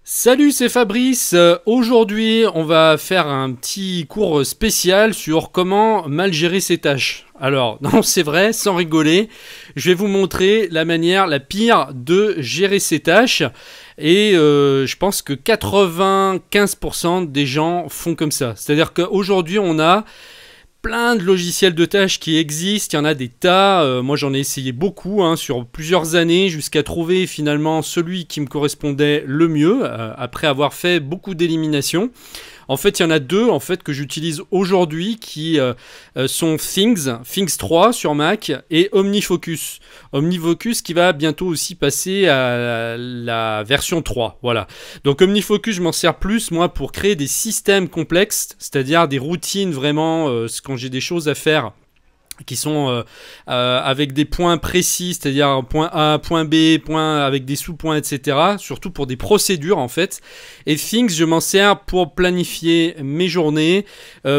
Salut, c'est Fabrice. Aujourd'hui, on va faire un petit cours spécial sur comment mal gérer ses tâches. Alors, non, c'est vrai, sans rigoler, je vais vous montrer la manière la pire de gérer ses tâches. Et je pense que 95% des gens font comme ça. C'est-à-dire qu'aujourd'hui, on a plein de logiciels de tâches qui existent, il y en a des tas, moi j'en ai essayé beaucoup sur plusieurs années jusqu'à trouver finalement celui qui me correspondait le mieux après avoir fait beaucoup d'éliminations. En fait, il y en a deux en fait que j'utilise aujourd'hui qui sont Things 3 sur Mac et OmniFocus. OmniFocus qui va bientôt aussi passer à la version 3. Voilà. Donc OmniFocus, je m'en sers plus moi pour créer des systèmes complexes, c'est-à-dire des routines vraiment quand j'ai des choses à faire qui sont avec des points précis, c'est-à-dire point A, point B, point avec des sous-points, etc. Surtout pour des procédures en fait. Et Things, je m'en sers pour planifier mes journées,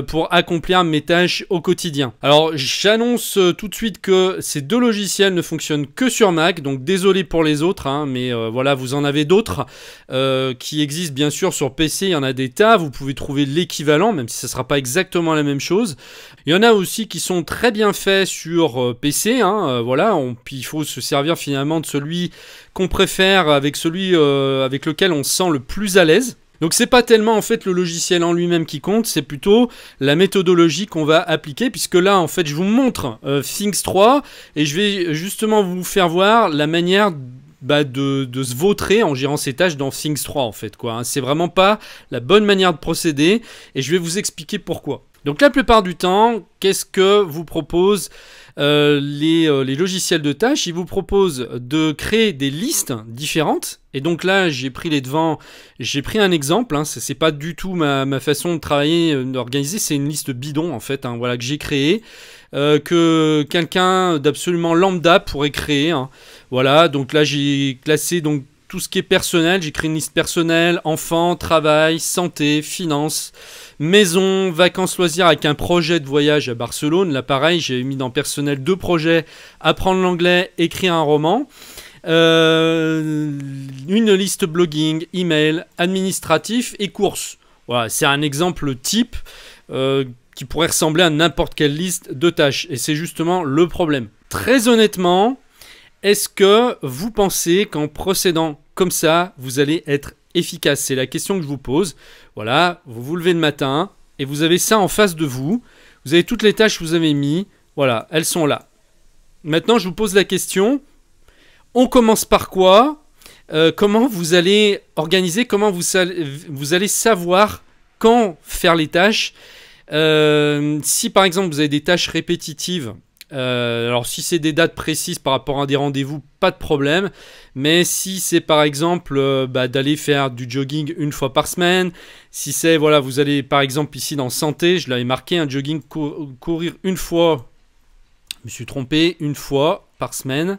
pour accomplir mes tâches au quotidien. Alors j'annonce tout de suite que ces deux logiciels ne fonctionnent que sur Mac, donc désolé pour les autres, mais voilà, vous en avez d'autres qui existent bien sûr sur PC, il y en a des tas, vous pouvez trouver l'équivalent, même si ça ne sera pas exactement la même chose. Il y en a aussi qui sont très bien fait sur PC, voilà, puis il faut se servir finalement de celui qu'on préfère avec celui avec lequel on se sent le plus à l'aise. Donc c'est pas tellement en fait le logiciel en lui-même qui compte, c'est plutôt la méthodologie qu'on va appliquer, puisque là en fait je vous montre Things 3 et je vais justement vous faire voir la manière de se vautrer en gérant ses tâches dans Things 3 en fait quoi. C'est vraiment pas la bonne manière de procéder et je vais vous expliquer pourquoi. Donc la plupart du temps, qu'est-ce que vous proposent les logiciels de tâches? Ils vous proposent de créer des listes différentes. Et donc là, j'ai pris les devants, j'ai pris un exemple. C'est pas du tout ma façon de travailler, d'organiser. C'est une liste bidon en fait, voilà, que j'ai créée, que quelqu'un d'absolument lambda pourrait créer. Voilà, donc là j'ai classé donc tout ce qui est personnel. J'ai créé une liste personnelle, enfants, travail, santé, finances, maison, vacances, loisirs avec un projet de voyage à Barcelone. Là pareil, j'ai mis dans personnel 2 projets, apprendre l'anglais, écrire un roman. Une liste blogging, email, administratif et courses. Voilà, c'est un exemple type qui pourrait ressembler à n'importe quelle liste de tâches. Et c'est justement le problème. Très honnêtement, est-ce que vous pensez qu'en procédant comme ça, vous allez être efficace? C'est la question que je vous pose. Voilà, vous vous levez le matin et vous avez ça en face de vous. Vous avez toutes les tâches que vous avez mis. Voilà, elles sont là. Maintenant, je vous pose la question. On commence par quoi? Comment vous allez organiser? Comment vous allez savoir quand faire les tâches? Si par exemple vous avez des tâches répétitives, alors si c'est des dates précises par rapport à des rendez-vous, pas de problème. Mais si c'est par exemple d'aller faire du jogging une fois par semaine, si c'est, voilà, vous allez par exemple ici dans santé, je l'avais marqué, un jogging, courir une fois, je me suis trompé, une fois par semaine.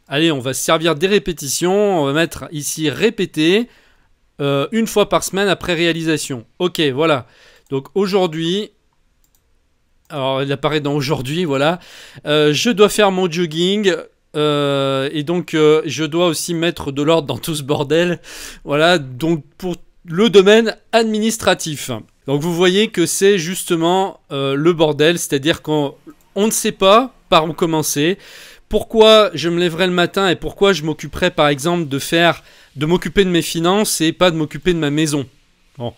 Allez, on va se servir des répétitions, on va mettre ici répéter, une fois par semaine après réalisation. Ok, voilà. Donc aujourd'hui, alors il apparaît dans aujourd'hui, voilà. Je dois faire mon jogging. Et donc je dois aussi mettre de l'ordre dans tout ce bordel. Voilà, donc pour le domaine administratif. Donc vous voyez que c'est justement le bordel, c'est-à-dire qu'on ne sait pas par où commencer. Pourquoi je me lèverai le matin et pourquoi je m'occuperai par exemple de m'occuper de mes finances et pas de m'occuper de ma maison. Bon.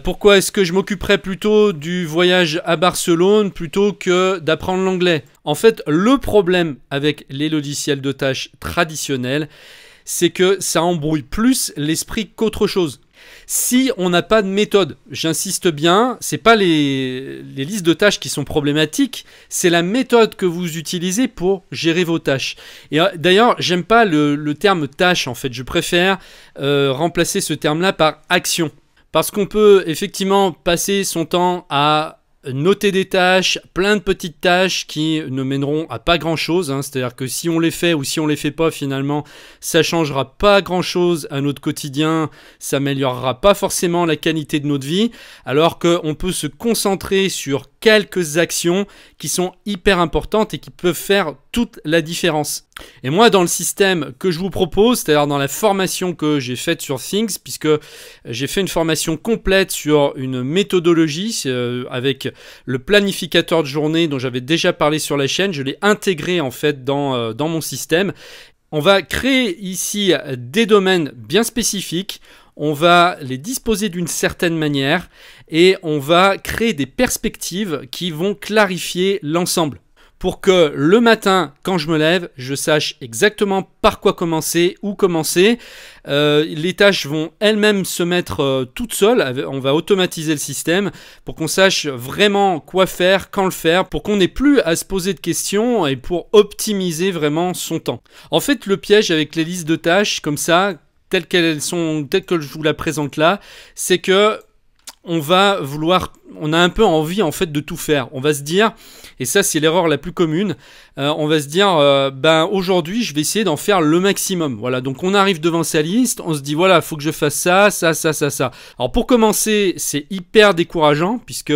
Pourquoi est-ce que je m'occuperais plutôt du voyage à Barcelone plutôt que d'apprendre l'anglais? En fait, le problème avec les logiciels de tâches traditionnels, c'est que ça embrouille plus l'esprit qu'autre chose. Si on n'a pas de méthode, j'insiste bien, c'est pas les listes de tâches qui sont problématiques, c'est la méthode que vous utilisez pour gérer vos tâches. Et d'ailleurs, j'aime pas le terme tâche en fait, je préfère remplacer ce terme-là par action. Parce qu'on peut effectivement passer son temps à noter des tâches, plein de petites tâches qui ne mèneront à pas grand chose, c'est-à-dire que si on les fait ou si on les fait pas finalement, ça changera pas grand chose à notre quotidien, ça améliorera pas forcément la qualité de notre vie, alors qu'on peut se concentrer sur quelques actions qui sont hyper importantes et qui peuvent faire toute la différence. Et moi, dans le système que je vous propose, c'est-à-dire dans la formation que j'ai faite sur Things, puisque j'ai fait une formation complète sur une méthodologie avec le planificateur de journée dont j'avais déjà parlé sur la chaîne, je l'ai intégré en fait dans mon système. On va créer ici des domaines bien spécifiques, on va les disposer d'une certaine manière et on va créer des perspectives qui vont clarifier l'ensemble. Pour que le matin, quand je me lève, je sache exactement par quoi commencer, où commencer. Les tâches vont elles-mêmes se mettre toutes seules. On va automatiser le système pour qu'on sache vraiment quoi faire, quand le faire, pour qu'on n'ait plus à se poser de questions et pour optimiser vraiment son temps. En fait, le piège avec les listes de tâches comme ça, telles qu'elles sont, telles que je vous la présente là, c'est que on a un peu envie en fait de tout faire. On va se dire, et ça c'est l'erreur la plus commune, on va se dire, aujourd'hui je vais essayer d'en faire le maximum. Voilà, donc on arrive devant sa liste, on se dit voilà, faut que je fasse ça, ça, ça, ça, ça. Alors pour commencer, c'est hyper décourageant puisque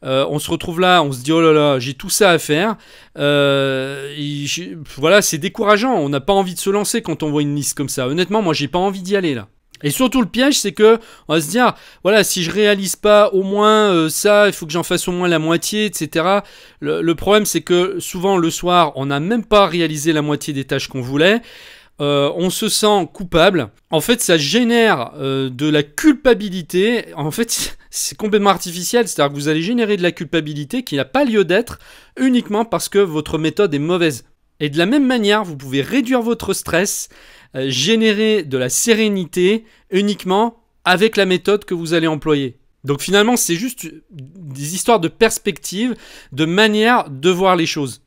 on se retrouve là, on se dit oh là là, j'ai tout ça à faire. Voilà, c'est décourageant. On n'a pas envie de se lancer quand on voit une liste comme ça. Honnêtement, moi j'ai pas envie d'y aller là. Et surtout le piège c'est que on va se dire voilà, si je réalise pas au moins ça, il faut que j'en fasse au moins la moitié, etc. Le problème c'est que souvent le soir on n'a même pas réalisé la moitié des tâches qu'on voulait. On se sent coupable. En fait ça génère de la culpabilité. En fait c'est complètement artificiel, c'est-à-dire que vous allez générer de la culpabilité qui n'a pas lieu d'être uniquement parce que votre méthode est mauvaise. Et de la même manière vous pouvez réduire votre stress, générer de la sérénité uniquement avec la méthode que vous allez employer. Donc finalement, c'est juste des histoires de perspective, de manière de voir les choses.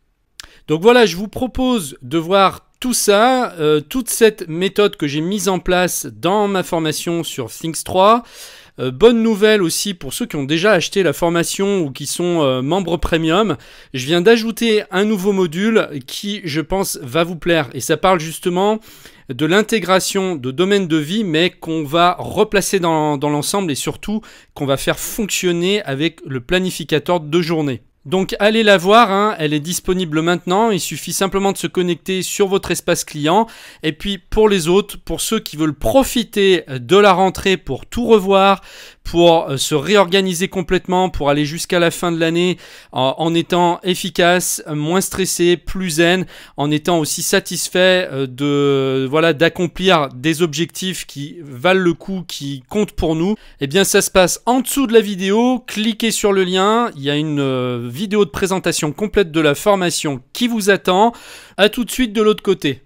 Donc voilà, je vous propose de voir tout ça, toute cette méthode que j'ai mise en place dans ma formation sur Things 3. Bonne nouvelle aussi pour ceux qui ont déjà acheté la formation ou qui sont membres premium. Je viens d'ajouter un nouveau module qui, je pense, va vous plaire. Et ça parle justement de l'intégration de domaines de vie, mais qu'on va replacer dans l'ensemble et surtout qu'on va faire fonctionner avec le planificateur de journée. Donc allez la voir, hein, elle est disponible maintenant, il suffit simplement de se connecter sur votre espace client. Et puis pour les autres, pour ceux qui veulent profiter de la rentrée pour tout revoir, pour se réorganiser complètement, pour aller jusqu'à la fin de l'année en étant efficace, moins stressé, plus zen, en étant aussi satisfait d'accomplir des objectifs qui valent le coup, qui comptent pour nous, eh bien ça se passe en dessous de la vidéo. Cliquez sur le lien, il y a une vidéo de présentation complète de la formation qui vous attend. À tout de suite de l'autre côté.